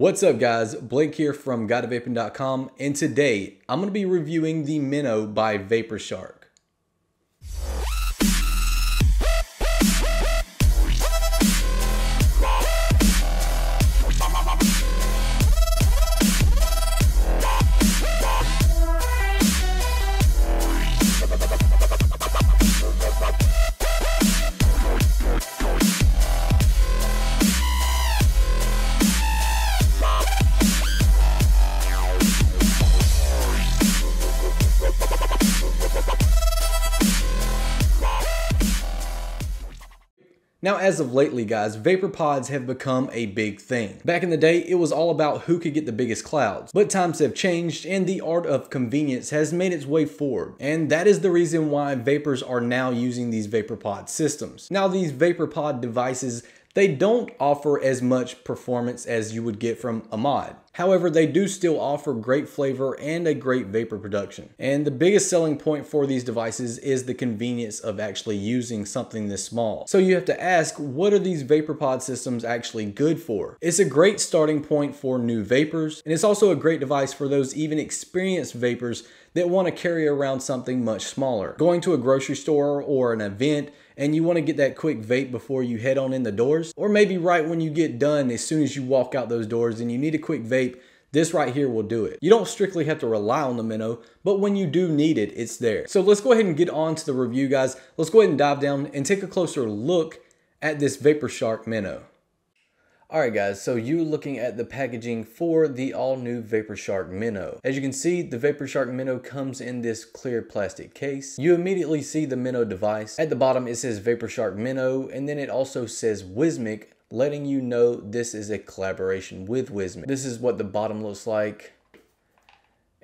What's up guys, Blake here from GuideToVaping.com, and today I'm going to be reviewing the Minnow by Vapor Shark. Now, as of lately, guys, vapor pods have become a big thing. Back in the day, it was all about who could get the biggest clouds. But times have changed and the art of convenience has made its way forward. And that is the reason why vapors are now using these vapor pod systems. Now, these vapor pod devices, they don't offer as much performance as you would get from a mod. However, they do still offer great flavor and a great vapor production. And the biggest selling point for these devices is the convenience of actually using something this small. So you have to ask, what are these vapor pod systems actually good for? It's a great starting point for new vapors, and it's also a great device for those even experienced vapors that want to carry around something much smaller. Going to a grocery store or an event and you want to get that quick vape before you head on in the doors, or maybe right when you get done, as soon as you walk out those doors and you need a quick vape, this right here will do it. You don't strictly have to rely on the Minnow, but when you do need it, it's there. So let's go ahead and get on to the review, guys. Let's go ahead and dive down and take a closer look at this Vapor Shark Minnow. Alright guys, so you're looking at the packaging for the all-new Vapor Shark Minnow. As you can see, the Vapor Shark Minnow comes in this clear plastic case. You immediately see the Minnow device. At the bottom it says Vapor Shark Minnow, and then it also says Wismic, letting you know this is a collaboration with Wismic. This is what the bottom looks like.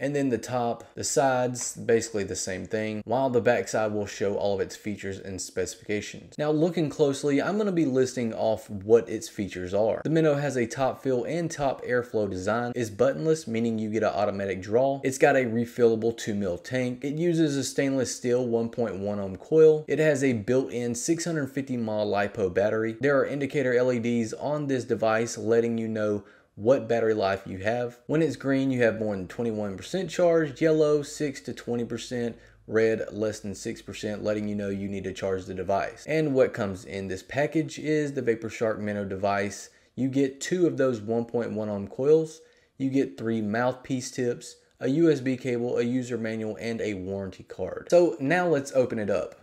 And then the top, the sides, basically the same thing, while the back side will show all of its features and specifications. Now looking closely, I'm going to be listing off what its features are. The Minnow has a top fill and top airflow design. It's buttonless, meaning you get an automatic draw. It's got a refillable 2mm tank. It uses a stainless steel 1.1 ohm coil. It has a built-in 650 mAh LiPo battery. There are indicator LEDs on this device letting you know what battery life you have. When it's green, you have more than 21% charged, yellow 6 to 20%, red less than 6%, letting you know you need to charge the device. And what comes in this package is the Vapor Shark Minnow device. You get 2 of those 1.1 ohm coils, you get 3 mouthpiece tips, a USB cable, a user manual, and a warranty card. So now let's open it up.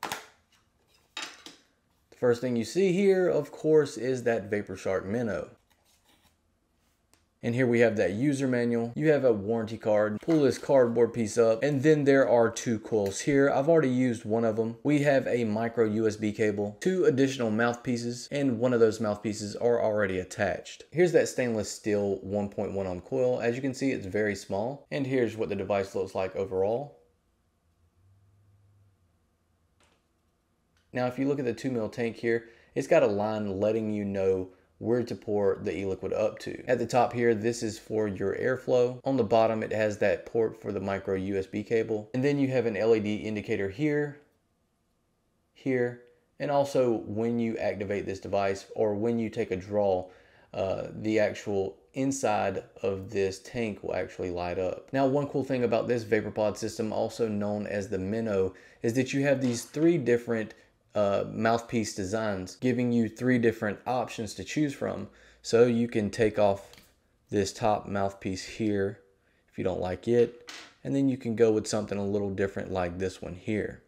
The first thing you see here, of course, is that Vapor Shark Minnow. And here we have that user manual. You have a warranty card. Pull this cardboard piece up, and then there are 2 coils here. I've already used one of them. We have a micro USB cable, 2 additional mouthpieces, and one of those mouthpieces are already attached. Here's that stainless steel 1.1 ohm coil. As you can see, it's very small. And here's what the device looks like overall. Now, if you look at the 2mm tank here, it's got a line letting you know where to pour the e-liquid up to. At the top here, this is for your airflow. On the bottom, it has that port for the micro USB cable. And then you have an LED indicator here, here, and also when you activate this device or when you take a draw, the actual inside of this tank will actually light up. Now, one cool thing about this VaporPod system, also known as the Minnow, is that you have these 3 different mouthpiece designs, giving you 3 different options to choose from. So you can take off this top mouthpiece here if you don't like it, and then you can go with something a little different like this one here.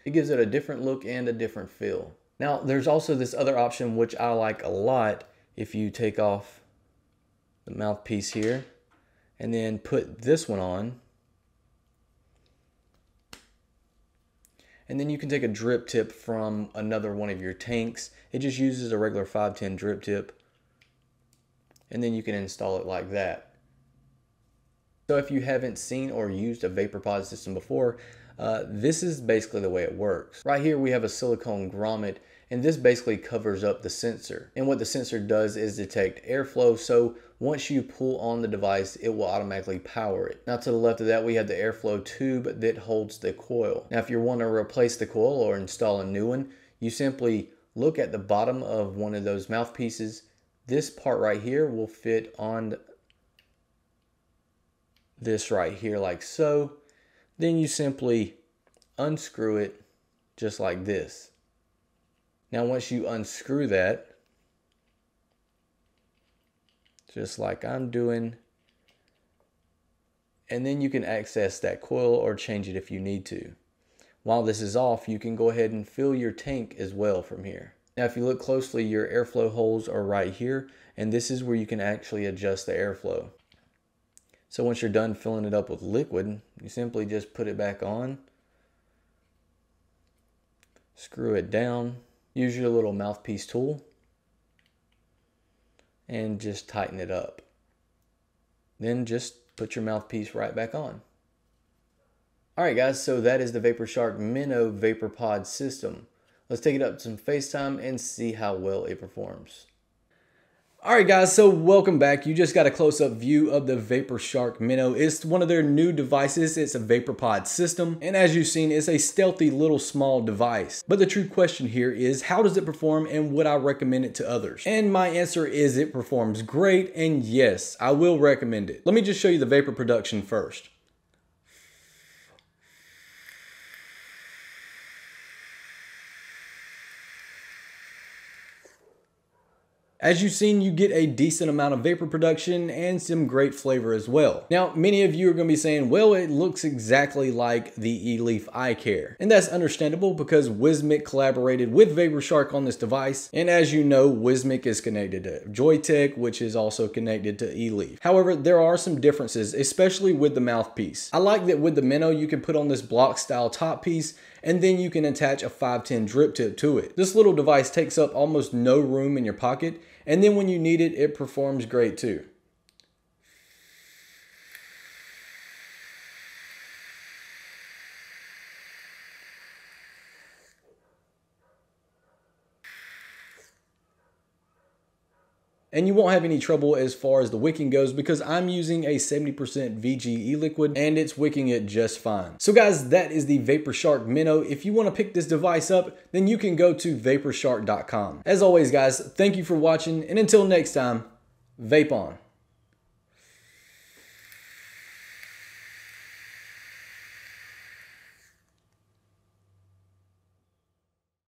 It gives it a different look and a different feel. Now there's also this other option which I like a lot. If you take off the mouthpiece here and then put this one on, and then you can take a drip tip from another one of your tanks. It just uses a regular 510 drip tip, and then you can install it like that. So if you haven't seen or used a VaporPod system before, This is basically the way it works. Right here we have a silicone grommet, and this basically covers up the sensor. And what the sensor does is detect airflow, so once you pull on the device, it will automatically power it. Now to the left of that, we have the airflow tube that holds the coil. Now if you want to replace the coil or install a new one, you simply look at the bottom of one of those mouthpieces. This part right here will fit on this right here like so. Then you simply unscrew it just like this. Now once you unscrew that, just like I'm doing, and then you can access that coil or change it if you need to. While this is off, you can go ahead and fill your tank as well from here. Now if you look closely, your airflow holes are right here, and this is where you can actually adjust the airflow. So once you're done filling it up with liquid, you simply just put it back on, screw it down, use your little mouthpiece tool, and just tighten it up. Then just put your mouthpiece right back on. Alright guys, so that is the Vapor Shark Minnow Vapor Pod system. Let's take it up to some FaceTime and see how well it performs. Alright guys, so welcome back. You just got a close-up view of the Vapor Shark Minnow. It's one of their new devices. It's a Vapor Pod system, and as you've seen, it's a stealthy little small device. But the true question here is, how does it perform and would I recommend it to others? And my answer is it performs great, and yes, I will recommend it. Let me just show you the vapor production first. As you've seen, you get a decent amount of vapor production and some great flavor as well. Now, many of you are going to be saying, well, it looks exactly like the E-Leaf Eye Care. And that's understandable because Wismic collaborated with Vapor Shark on this device. And as you know, Wismic is connected to Joytech, which is also connected to E-Leaf. However, there are some differences, especially with the mouthpiece. I like that with the Minnow, you can put on this block style top piece, and then you can attach a 510 drip tip to it. This little device takes up almost no room in your pocket, and then when you need it, it performs great too. And you won't have any trouble as far as the wicking goes because I'm using a 70% VGE liquid and it's wicking it just fine. So guys, that is the Vapor Shark Minnow. If you want to pick this device up, then you can go to vaporshark.com. As always guys, thank you for watching, and until next time, vape on.